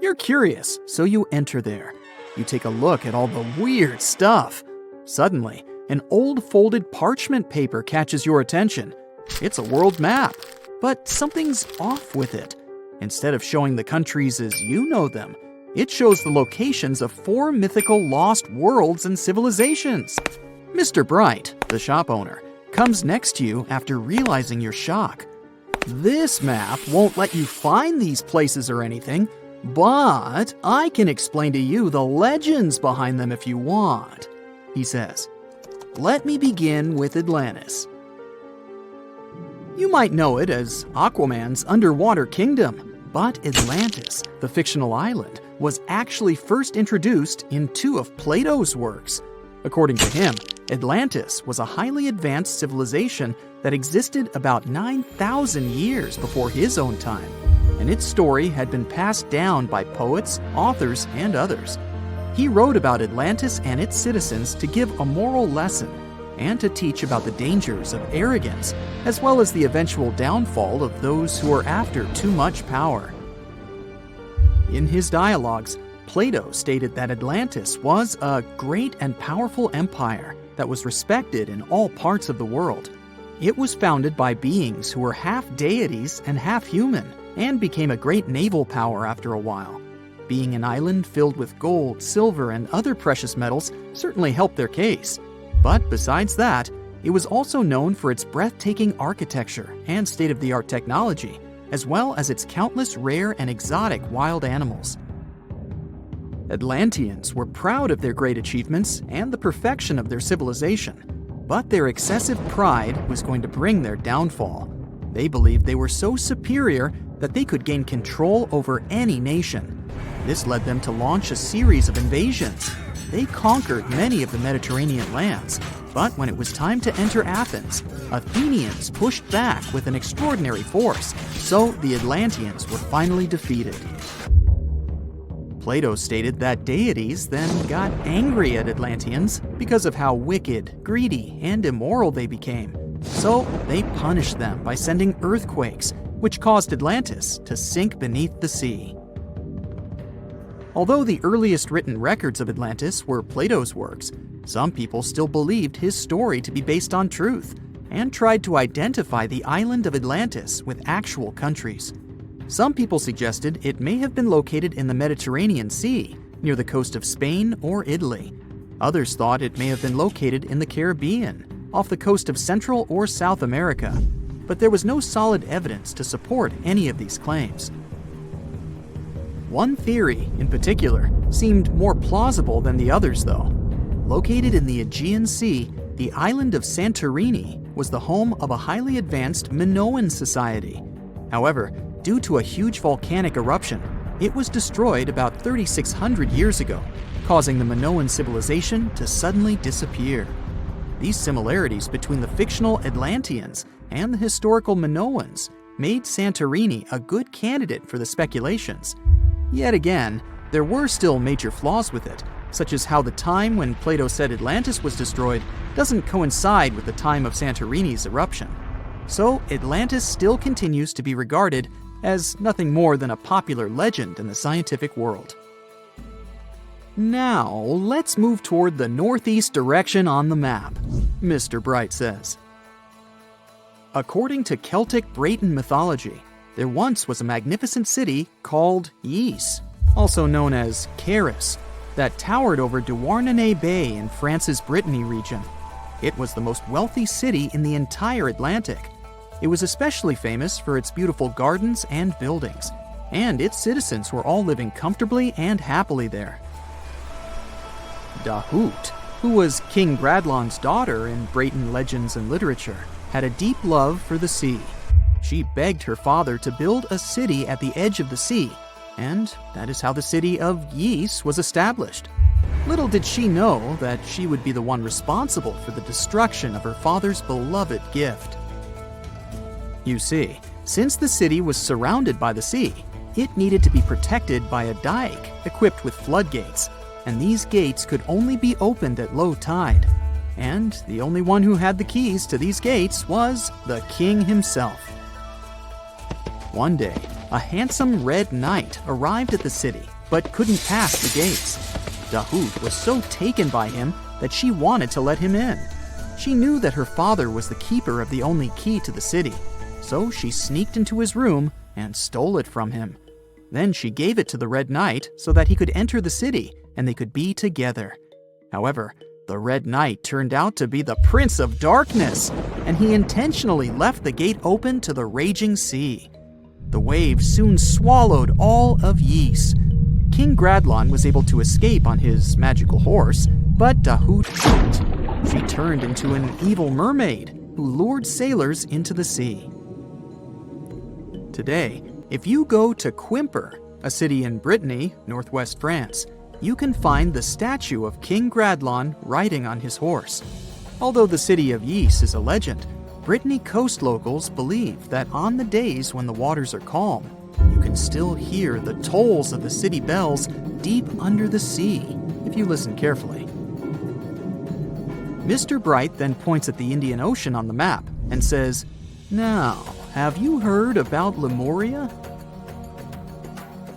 You're curious, so you enter there. You take a look at all the weird stuff. Suddenly, an old folded parchment paper catches your attention. It's a world map, but something's off with it. Instead of showing the countries as you know them, it shows the locations of 4 mythical lost worlds and civilizations. Mr. Bright, the shop owner, comes next to you after realizing your shock. This map won't let you find these places or anything, but I can explain to you the legends behind them if you want, he says. Let me begin with Atlantis. You might know it as Aquaman's underwater kingdom, but Atlantis, the fictional island, was actually first introduced in 2 of Plato's works. According to him, Atlantis was a highly advanced civilization that existed about 9,000 years before his own time, and its story had been passed down by poets, authors, and others. He wrote about Atlantis and its citizens to give a moral lesson and to teach about the dangers of arrogance, as well as the eventual downfall of those who are after too much power. In his dialogues, Plato stated that Atlantis was a great and powerful empire that was respected in all parts of the world. It was founded by beings who were half deities and half human, and became a great naval power after a while. Being an island filled with gold, silver, and other precious metals certainly helped their case. But besides that, it was also known for its breathtaking architecture and state-of-the-art technology, as well as its countless rare and exotic wild animals. Atlanteans were proud of their great achievements and the perfection of their civilization, but their excessive pride was going to bring their downfall. They believed they were so superior that they could gain control over any nation. This led them to launch a series of invasions. They conquered many of the Mediterranean lands, but when it was time to enter Athens, Athenians pushed back with an extraordinary force, so the Atlanteans were finally defeated. Plato stated that deities then got angry at Atlanteans because of how wicked, greedy, and immoral they became. So they punished them by sending earthquakes, which caused Atlantis to sink beneath the sea. Although the earliest written records of Atlantis were Plato's works, some people still believed his story to be based on truth and tried to identify the island of Atlantis with actual countries. Some people suggested it may have been located in the Mediterranean Sea, near the coast of Spain or Italy. Others thought it may have been located in the Caribbean, off the coast of Central or South America, but there was no solid evidence to support any of these claims. One theory, in particular, seemed more plausible than the others, though. Located in the Aegean Sea, the island of Santorini was the home of a highly advanced Minoan society. However, due to a huge volcanic eruption, it was destroyed about 3,600 years ago, causing the Minoan civilization to suddenly disappear. These similarities between the fictional Atlanteans and the historical Minoans made Santorini a good candidate for the speculations. Yet again, there were still major flaws with it, such as how the time when Plato said Atlantis was destroyed doesn't coincide with the time of Santorini's eruption. So Atlantis still continues to be regarded as nothing more than a popular legend in the scientific world. Now, let's move toward the northeast direction on the map, Mr. Bright says. According to Celtic Breton mythology, there once was a magnificent city called Ys, also known as Caris, that towered over Douarnenez Bay in France's Brittany region. It was the most wealthy city in the entire Atlantic. It was especially famous for its beautiful gardens and buildings, and its citizens were all living comfortably and happily there. Dahut, who was King Gradlon's daughter in Breton legends and literature, had a deep love for the sea. She begged her father to build a city at the edge of the sea, and that is how the city of Ys was established. Little did she know that she would be the one responsible for the destruction of her father's beloved gift. You see, since the city was surrounded by the sea, it needed to be protected by a dike equipped with floodgates, and these gates could only be opened at low tide. And the only one who had the keys to these gates was the king himself. One day, a handsome red knight arrived at the city, but couldn't pass the gates. Dahut was so taken by him that she wanted to let him in. She knew that her father was the keeper of the only key to the city, so she sneaked into his room and stole it from him. Then she gave it to the Red Knight so that he could enter the city and they could be together. However, the Red Knight turned out to be the Prince of Darkness, and he intentionally left the gate open to the raging sea. The waves soon swallowed all of Ys. King Gradlon was able to escape on his magical horse, but Dahut couldn't. She turned into an evil mermaid who lured sailors into the sea. Today, if you go to Quimper, a city in Brittany, northwest France, you can find the statue of King Gradlon riding on his horse. Although the city of Yis is a legend, Brittany coast locals believe that on the days when the waters are calm, you can still hear the tolls of the city bells deep under the sea, if you listen carefully. Mr. Bright then points at the Indian Ocean on the map and says, "Now, have you heard about Lemuria?"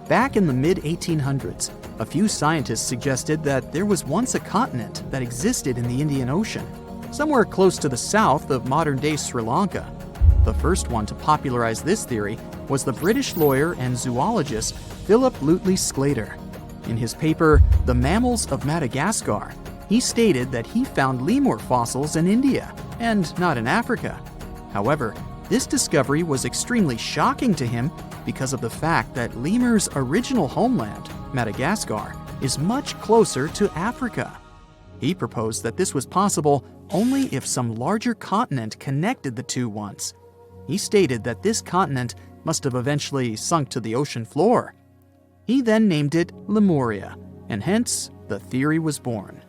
Back in the mid-1800s, a few scientists suggested that there was once a continent that existed in the Indian Ocean, somewhere close to the south of modern-day Sri Lanka. The first one to popularize this theory was the British lawyer and zoologist Philip Lutley Sclater. In his paper, The Mammals of Madagascar, he stated that he found lemur fossils in India and not in Africa. However, this discovery was extremely shocking to him because of the fact that lemurs' original homeland, Madagascar, is much closer to Africa. He proposed that this was possible only if some larger continent connected the two once. He stated that this continent must have eventually sunk to the ocean floor. He then named it Lemuria, and hence the theory was born.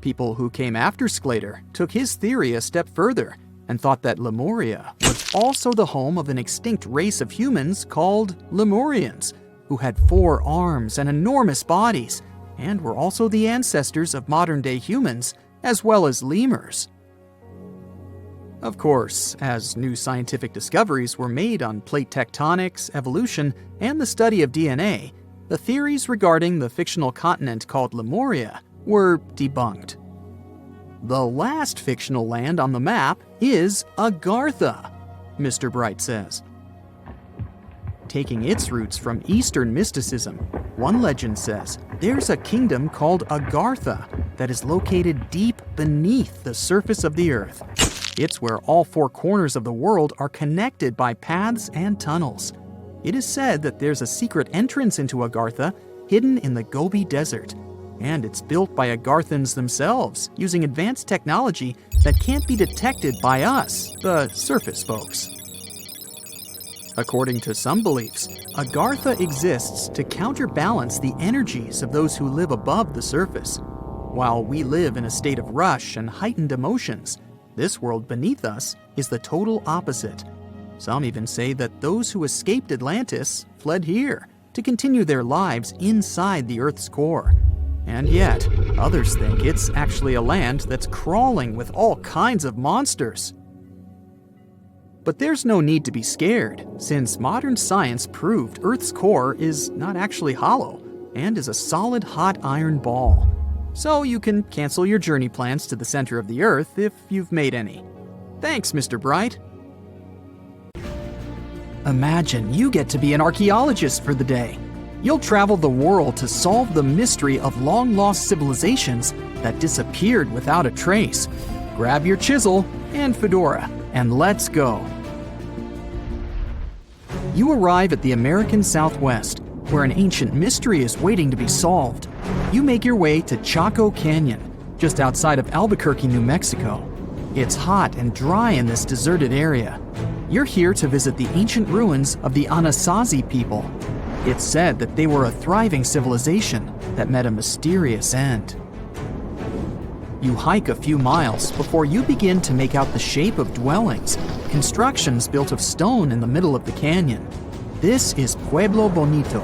People who came after Sclater took his theory a step further and thought that Lemuria was also the home of an extinct race of humans called Lemurians, who had 4 arms and enormous bodies, and were also the ancestors of modern-day humans, as well as lemurs. Of course, as new scientific discoveries were made on plate tectonics, evolution, and the study of DNA, the theories regarding the fictional continent called Lemuria were debunked. The last fictional land on the map is Agartha, Mr. Bright says. Taking its roots from Eastern mysticism, one legend says there's a kingdom called Agartha that is located deep beneath the surface of the earth. It's where all 4 corners of the world are connected by paths and tunnels. It is said that there's a secret entrance into Agartha hidden in the Gobi Desert, and it's built by Agarthans themselves using advanced technology that can't be detected by us, the surface folks. According to some beliefs, Agartha exists to counterbalance the energies of those who live above the surface. While we live in a state of rush and heightened emotions, this world beneath us is the total opposite. Some even say that those who escaped Atlantis fled here to continue their lives inside the Earth's core. And yet, others think it's actually a land that's crawling with all kinds of monsters. But there's no need to be scared, since modern science proved Earth's core is not actually hollow and is a solid hot iron ball. So you can cancel your journey plans to the center of the Earth if you've made any. Thanks, Mr. Bright. Imagine you get to be an archaeologist for the day. You'll travel the world to solve the mystery of long-lost civilizations that disappeared without a trace. Grab your chisel and fedora, and let's go. You arrive at the American Southwest, where an ancient mystery is waiting to be solved. You make your way to Chaco Canyon, just outside of Albuquerque, New Mexico. It's hot and dry in this deserted area. You're here to visit the ancient ruins of the Anasazi people. It's said that they were a thriving civilization that met a mysterious end. You hike a few miles before you begin to make out the shape of dwellings, constructions built of stone in the middle of the canyon. This is Pueblo Bonito,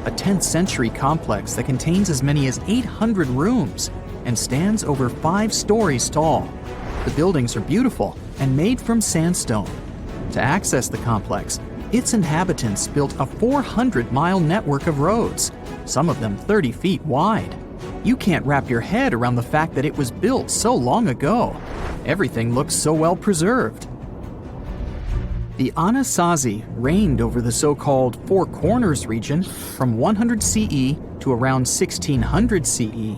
a 10th century complex that contains as many as 800 rooms and stands over 5 stories tall. The buildings are beautiful and made from sandstone. To access the complex, its inhabitants built a 400-mile network of roads, some of them 30 feet wide. You can't wrap your head around the fact that it was built so long ago. Everything looks so well preserved. The Anasazi reigned over the so-called Four Corners region from 100 CE to around 1600 CE.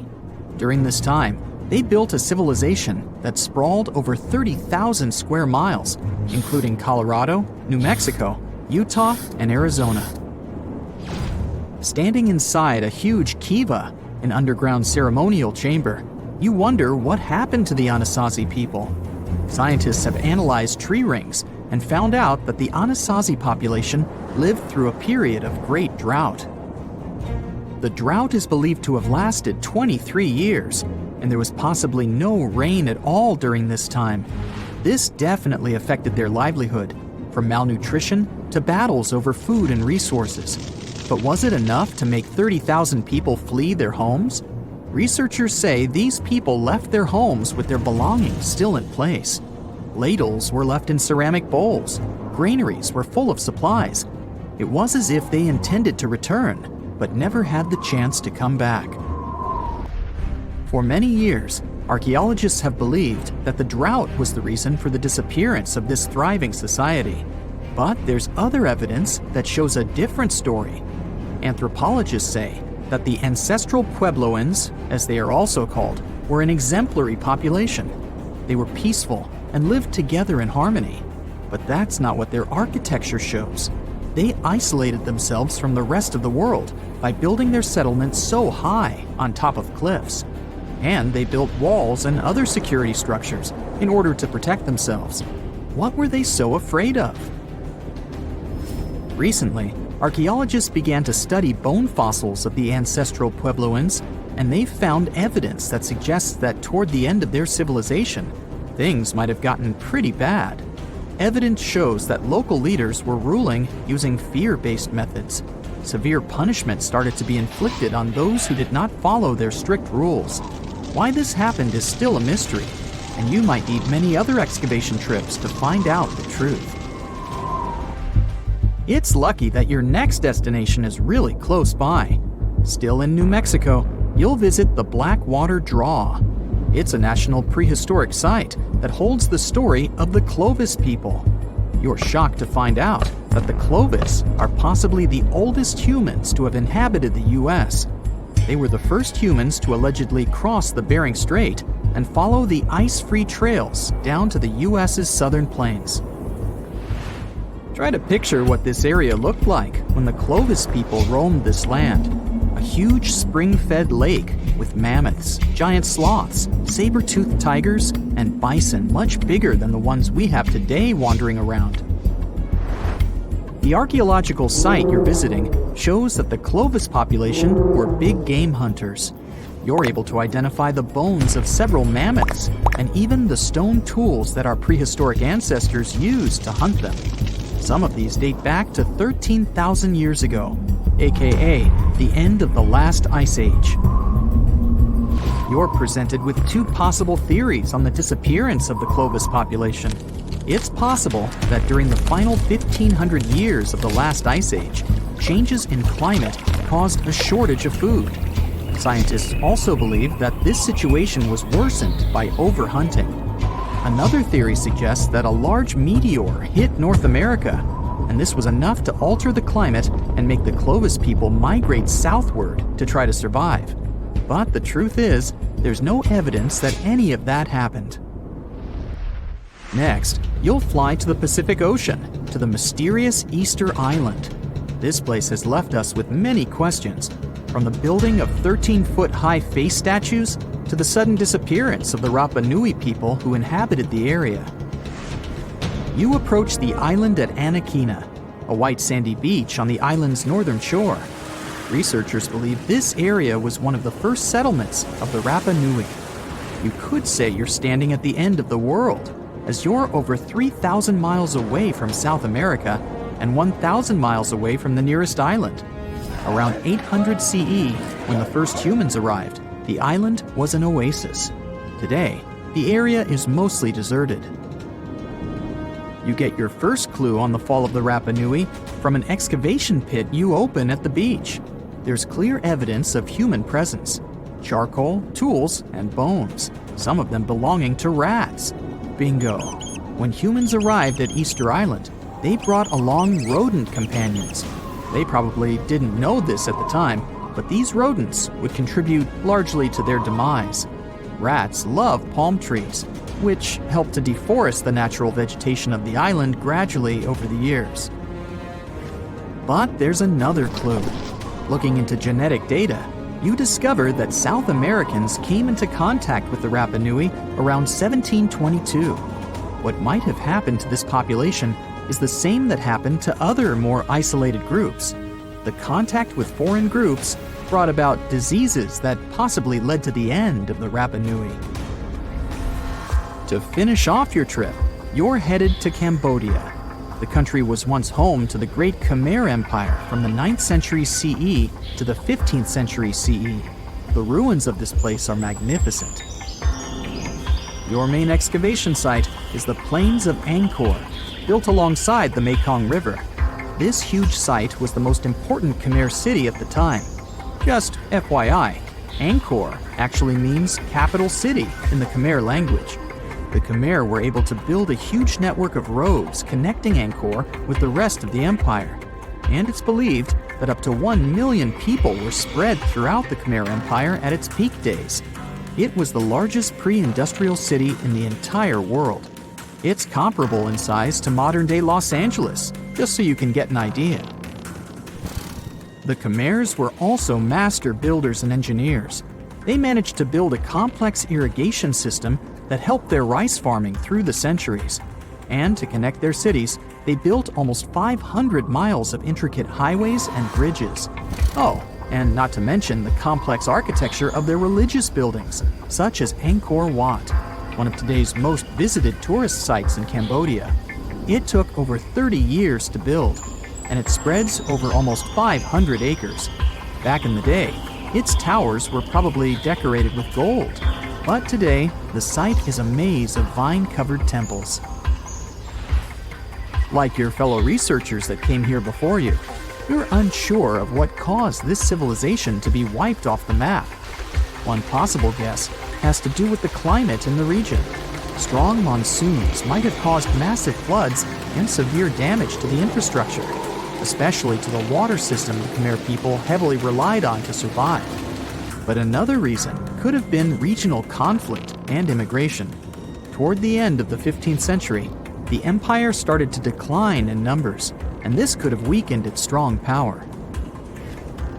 During this time, they built a civilization that sprawled over 30,000 square miles, including Colorado, New Mexico, Utah, and Arizona. Standing inside a huge kiva, an underground ceremonial chamber, you wonder what happened to the Anasazi people. Scientists have analyzed tree rings and found out that the Anasazi population lived through a period of great drought. The drought is believed to have lasted 23 years, and there was possibly no rain at all during this time. This definitely affected their livelihood, from malnutrition to battles over food and resources. But was it enough to make 30,000 people flee their homes? Researchers say these people left their homes with their belongings still in place. Ladles were left in ceramic bowls. Granaries were full of supplies. It was as if they intended to return, but never had the chance to come back. For many years, archaeologists have believed that the drought was the reason for the disappearance of this thriving society. But there's other evidence that shows a different story. Anthropologists say that the ancestral Puebloans, as they are also called, were an exemplary population. They were peaceful and lived together in harmony. But that's not what their architecture shows. They isolated themselves from the rest of the world by building their settlements so high on top of cliffs. And they built walls and other security structures in order to protect themselves. What were they so afraid of? Recently, archaeologists began to study bone fossils of the ancestral Puebloans, and they found evidence that suggests that toward the end of their civilization, things might have gotten pretty bad. Evidence shows that local leaders were ruling using fear-based methods. Severe punishment started to be inflicted on those who did not follow their strict rules. Why this happened is still a mystery, and you might need many other excavation trips to find out the truth. It's lucky that your next destination is really close by. Still in New Mexico, you'll visit the Blackwater Draw. It's a national prehistoric site that holds the story of the Clovis people. You're shocked to find out that the Clovis are possibly the oldest humans to have inhabited the U.S. They were the first humans to allegedly cross the Bering Strait and follow the ice-free trails down to the U.S.'s southern plains. Try to picture what this area looked like when the Clovis people roamed this land. A huge spring-fed lake with mammoths, giant sloths, saber-toothed tigers, and bison much bigger than the ones we have today wandering around. The archaeological site you're visiting shows that the Clovis population were big game hunters. You're able to identify the bones of several mammoths and even the stone tools that our prehistoric ancestors used to hunt them. Some of these date back to 13,000 years ago, aka the end of the last ice age. You're presented with two possible theories on the disappearance of the Clovis population. It's possible that during the final 1,500 years of the last ice age, changes in climate caused a shortage of food. Scientists also believe that this situation was worsened by overhunting. Another theory suggests that a large meteor hit North America, and this was enough to alter the climate and make the Clovis people migrate southward to try to survive. But the truth is, there's no evidence that any of that happened. Next, you'll fly to the Pacific Ocean, to the mysterious Easter Island. This place has left us with many questions, from the building of 13-foot-high face statues to the sudden disappearance of the Rapa Nui people who inhabited the area. You approach the island at Anakina, a white sandy beach on the island's northern shore. Researchers believe this area was one of the first settlements of the Rapa Nui. You could say you're standing at the end of the world, as you're over 3,000 miles away from South America and 1,000 miles away from the nearest island. Around 800 CE, when the first humans arrived, the island was an oasis. Today, the area is mostly deserted. You get your first clue on the fall of the Rapa Nui from an excavation pit you open at the beach. There's clear evidence of human presence: charcoal, tools, and bones, some of them belonging to rats. Bingo! When humans arrived at Easter Island, they brought along rodent companions. They probably didn't know this at the time, but these rodents would contribute largely to their demise. Rats love palm trees, which helped to deforest the natural vegetation of the island gradually over the years. But there's another clue. Looking into genetic data, you discover that South Americans came into contact with the Rapa Nui around 1722. What might have happened to this population is the same that happened to other more isolated groups. the contact with foreign groups brought about diseases that possibly led to the end of the Rapa Nui. To finish off your trip, you're headed to Cambodia. The country was once home to the Great Khmer Empire from the 9th century CE to the 15th century CE. The ruins of this place are magnificent. Your main excavation site is the Plains of Angkor, built alongside the Mekong River. This huge site was the most important Khmer city at the time. Just FYI, Angkor actually means capital city in the Khmer language. The Khmer were able to build a huge network of roads connecting Angkor with the rest of the empire. And it's believed that up to 1 million people were spread throughout the Khmer Empire at its peak days. It was the largest pre-industrial city in the entire world. It's comparable in size to modern-day Los Angeles, just so you can get an idea. The Khmers were also master builders and engineers. They managed to build a complex irrigation system that helped their rice farming through the centuries. And to connect their cities, they built almost 500 miles of intricate highways and bridges. Oh, and not to mention the complex architecture of their religious buildings, such as Angkor Wat, one of today's most visited tourist sites in Cambodia. It took over 30 years to build, and it spreads over almost 500 acres. Back in the day, its towers were probably decorated with gold, but today, the site is a maze of vine-covered temples. Like your fellow researchers that came here before you, you're unsure of what caused this civilization to be wiped off the map. One possible guess has to do with the climate in the region. Strong monsoons might have caused massive floods and severe damage to the infrastructure, especially to the water system the Khmer people heavily relied on to survive. But another reason could have been regional conflict and immigration. Toward the end of the 15th century, the empire started to decline in numbers, and this could have weakened its strong power.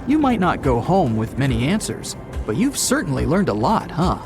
You might not go home with many answers, but you've certainly learned a lot, huh?